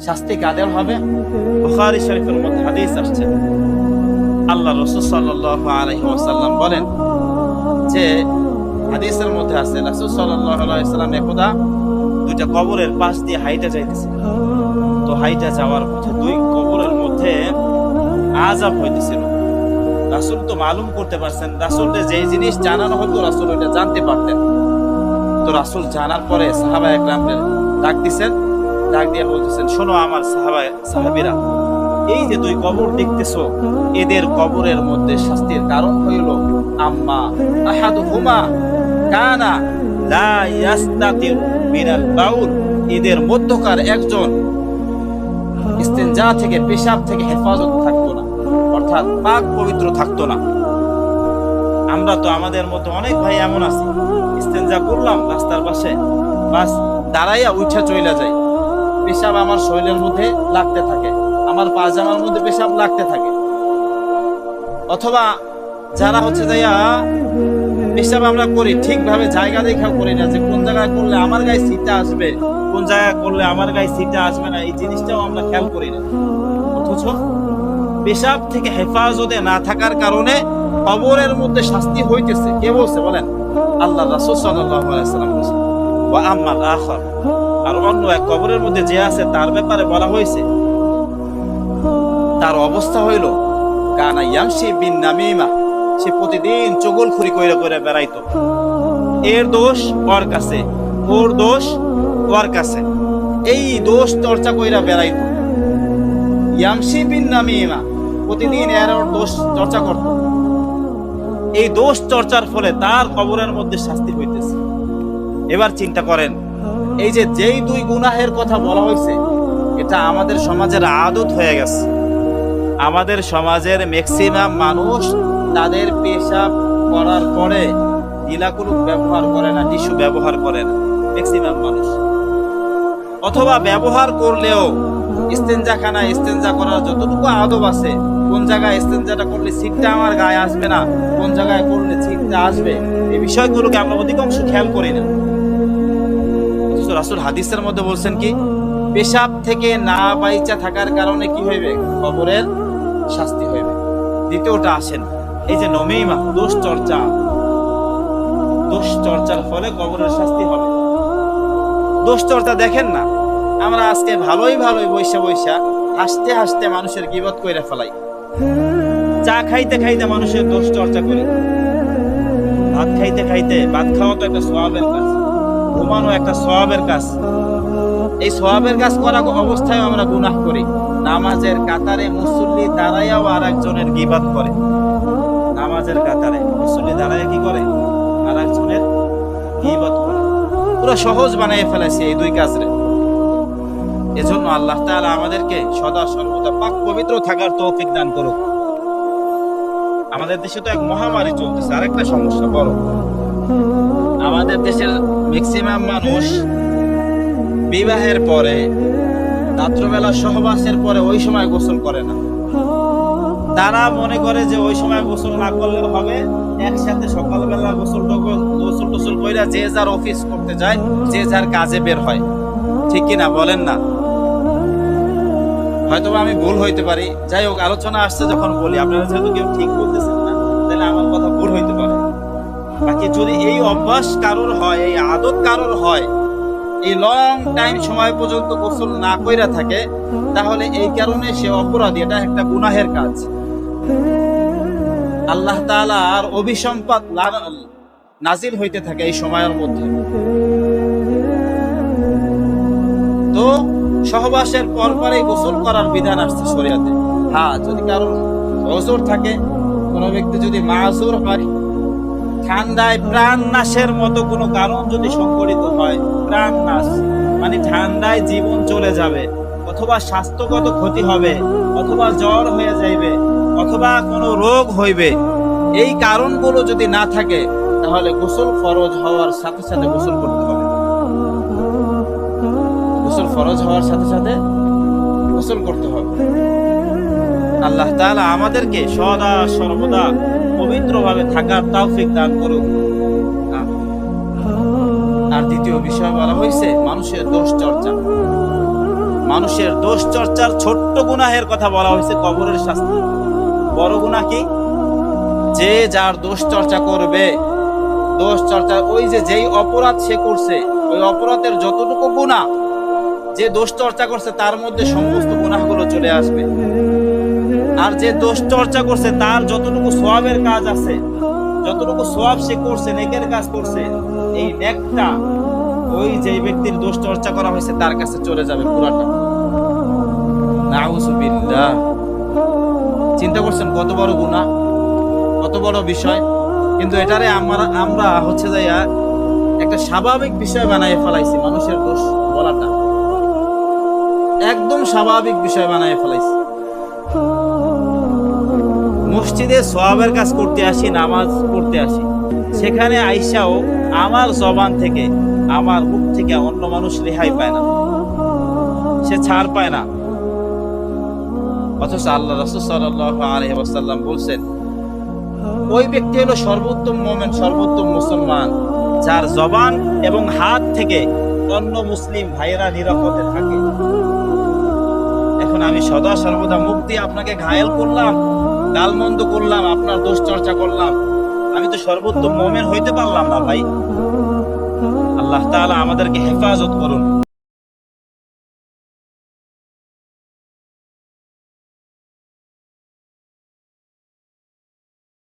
শাস্তি কাদের হবে? বুখারী শরীফের মধ্যে হাদিস আসছে, আল্লাহ রাসূল সাল্লাল্লাহু আলাইহি ওয়াসাল্লাম বলেন যে, হাদিসের মধ্যে আছে রাসূল সাল্লাল্লাহু আলাইহি ওয়াসাল্লাম একদা দুইটা কবরের পাশ দিয়ে হাইটা যাইতেছে। তো হাইটা যাওয়ার পথে দুই কবরের মধ্যে আযাব হইতেছিল। রাসূল তো মালুম করতে পারছেন, রাসূলকে যে জিনিস জানানো হতো রাসূল ওইটা জানতে পারতেন। তো রাসূল জানার পরে সাহাবায়ে কেরামদের ডাক দিছেন, ডাক দিয়ে বলতেছেন, শোনো আমার সাহাবীরা, এই যে দুই কবর দেখতেছো, এদের কবরের মধ্যে শাস্তির কারণ হইল আম্মা আহাদুহুমা কানা লা ইয়াস্তাতির মিনাল বাউল, এদের মধ্যকার একজন ইস্তেনজা থেকে, পেশাব থেকে হেফাজত থাকতো না, অর্থাৎ পাক পবিত্র থাকতো না। আমরা তো আমাদের মধ্যে অনেক ভাই এমন আছে, ইস্তেনজা করলাম রাস্তার পাশে, বাস দাঁড়াইয়া উঠা চইলা যায়, পেশাব আমার শরীরের মধ্যে লাগতে থাকে, আমার পাজামার মধ্যে পেশাব লাগতে থাকে। অথবা যারা হচ্ছে যাইয়া পেশাব আমরা করি ঠিকভাবে জায়গা দেখাও করি না, যে কোন জায়গায় করলে আমার গায়ে সিটটা আসবে, কোন জায়গায় করলে আমার গায়ে সিটটা আসবে না, এই জিনিসটাও আমরা খেয়াল করি না। অথচ পেশাব থেকে হেফাজতে না থাকার কারণে কবরের মধ্যে শাস্তি হইতেছে। কে বলছে বলেন? আল্লাহ রাসূল সাল্লাল্লাহু আলাইহি ওয়াসাল্লাম বলেছেন, ওয়া আম্মাল আখার, আর অন্য এক কবরের মধ্যে যে আছে তার ব্যাপারে বলা হয়েছে, তার অবস্থা হইল কানা ইয়ামশি বিন নামিমা, সে প্রতিদিন চগলখুরি কইরা কইরা বেড়াইতো। এর দোষ ওর কাছে, ওর দোষ ওর কাছে, এই দোষ চর্চা কইরা বেড়াইতো। ইয়ামশি বিন নামিমা, প্রতিদিন এর ওর দোষ চর্চা করত। এই দোষ চর্চার ফলে তার কবরের মধ্যে শাস্তি হইতেছে। এবার চিন্তা করেন, এই যে যেই দুই গুনাহের কথা বলা হয়েছে, এটা আমাদের সমাজের আদত হয়ে গেছে। আমাদের সমাজের ম্যাক্সিমাম মানুষ তাদের পেশাব করার পরে ঢিলাকুলুক ব্যবহার করে না, টিস্যু ব্যবহার করে না ম্যাক্সিমাম মানুষ। অথবা ব্যবহার করলেও ইস্তেনজাখানা ইস্তেনজা করার যতটুকু আদব আছে, কোন জায়গায় ইস্তেনজাটা করলে ছিটটা আমার গায়ে আসবে না, কোন জায়গায় করলে ছিটটা আসবে, এই বিষয়গুলোকে আমরা অধিকাংশ খেয়াল করি না। অথচ রাসূল হাদিসের মধ্যে বলছেন কি, পেশাব থেকে না বাইচা থাকার কারণে কি হইবে? কবরের শাস্তি হইবে। দ্বিতীয়টা আসেন, এই যে নমিমা, দোষ চর্চা, দোষ চর্চার ফলে কবরের শাস্তি হবে। দোষ চর্চা দেখেন না, আমরা আজকে ভালোই বৈশা বৈশা হাসতে হাসতে মানুষের গীবত কইরা ফেলাই, চা খাইতে খাইতে মানুষের দোষ চর্চা করি, ভাত খাইতে খাইতে, ভাত খাওয়া তো একটা সওয়াবের কাজ, ঘুমানো একটা সওয়াবের কাজ, এই সওয়াবের কাজ করা অবস্থায় আমরা গুনাহ করি। নামাজের কাতারে মুসল্লি দাঁড়াইয়াও আর একজনের গীবত করে, নামাজের কাতারে মুসল্লি দাঁড়াইয়া কি করে? আর একজনের গীবত করে। পুরো সহজ বানিয়ে ফেলেছে এই দুই কাজরে। এজন্য আল্লাহ তাআলা আমাদেরকে সদা সর্বদা পাক পবিত্র থাকার তৌফিক দান করুক। আমাদের দেশে তো এক মহামারী চলতেছে, আরেকটা সমস্যা বড়, আমাদের দেশের ম্যাক্সিমাম মানুষ বিবাহের পরে, রাত্রবেলা সহবাসের পরে ওই সময় গোসল করে না। তারা মনে করে যে ওই সময় গোসল না করলেও হবে, একসাথে সকালবেলা গোসল টোসল কইরা যে যার অফিস করতে যায়, যে যার কাজে বের হয়। ঠিক কিনা বলেন না? হয়তো আমি ভুল হইতে পারি, যাই হোক, আলোচনা আসছে যখন বলি, আপনারা যেহেতু কেউ ঠিক বলতেছেন না, তাহলে আমার কথা ভুল হইতে পারে। বাকি যদি এই অভ্যাস কারোর হয়, এই আদত কারোর হয়, এই লং টাইম সময় পর্যন্ত গোসল না কইরা থাকে, তাহলে এই কারণে সে অপরাধী, এটা একটা গুনাহের কাজ। আল্লাহ তাআলার অভিসম্পাত নাজিল হইতে থাকে এই সময়ের মধ্যে। তো সহবাসের পরপরই গোসল করার বিধান আসছে শরীয়তে। হ্যাঁ, যদি কারোর ওযর থাকে, কোনো ব্যক্তি যদি মাযুর হয়, ঠান্ডায় প্রাণ নাশের মতো কোনো কারণ যদি সংঘটিত হয়, প্রাণ নাশ মানে ঠান্ডায় জীবন চলে যাবে, অথবা স্বাস্থ্যগত ক্ষতি হবে, অথবা জ্বর হয়ে যাইবে, অথবা কোনো রোগ হইবে, এই কারণগুলো যদি না থাকে, তাহলে গোসল ফরজ হওয়ার সাথে সাথে গোসল করতে হবে। গোসল ফরজ হওয়ার সাথে সাথে গোসল করতে হবে। আল্লাহ তাআলা আমাদেরকে সদা সর্বদা পবিত্রভাবে থাকার তৌফিক দান করুক। আর দ্বিতীয় বিষয় বলা হয়েছে মানুষের দোষ চর্চা। মানুষের দোষ চর্চার ছোট্ট গুনাহের কথা বলা হয়েছে কবরের শাস্তি। বড় গুনাহ কি? যে যার দোষ চর্চা করবে, দোষ চর্চা ওই যে যেই অপরাধ সে করছে, ওই অপরাধের যতটুকু গুনাহ, যে দোষ চর্চা করছে তার মধ্যে সমস্ত গুনাহগুলো চলে আসবে। আর যে দোষ চর্চা করছে তার যতটুকু সওয়াবের কাজ আছে, যতটুকু সওয়াব সে করছে, নেকের কাজ করছে, এই নেকটা ওই যে ব্যক্তির দোষ চর্চা করা হয়েছে তার কাছে চলে যাবে পুরাটা। নাউযুবিল্লাহ। চিন্তা করছেন কত বড় গুনাহ, কত বড় বিষয়। কিন্তু এটারে আমরা হচ্ছে যাইয়া একটা স্বাভাবিক বিষয় বানায় ফেলাইছি। মানুষের দোষ বলাটা একদম স্বাভাবিক বিষয় বানায় ফেলাইছি। মসজিদে সওয়াবের কাজ করতে আসি, নামাজ পড়তে আসি, সেখানে আইসাও আমার জবান থেকে, আমার মুখ থেকে অন্য মানুষ রেহাই পায় না, সে ছাড় পায় না। অথচ আল্লাহ রাসূল সাল্লাল্লাহু আলাইহি ওয়াসাল্লাম বলছেন ওই ব্যক্তি হলো সর্বোত্তম মুমিন, সর্বোত্তম মুসলমান, যার জবান এবং হাত থেকে অন্য মুসলিম ভাইয়েরা নিরাপদে থাকে। এখন আমি সদা সর্বদা মুখ দিয়ে আপনাকে ঘায়েল করলাম, গালমন্দ করলাম, আপনার দোষ চর্চা করলাম, আমি তো সর্বোত্তম মুমিন হইতে পারলাম না ভাই। আল্লাহ তাআলা আমাদেরকে হেফাজত করুন।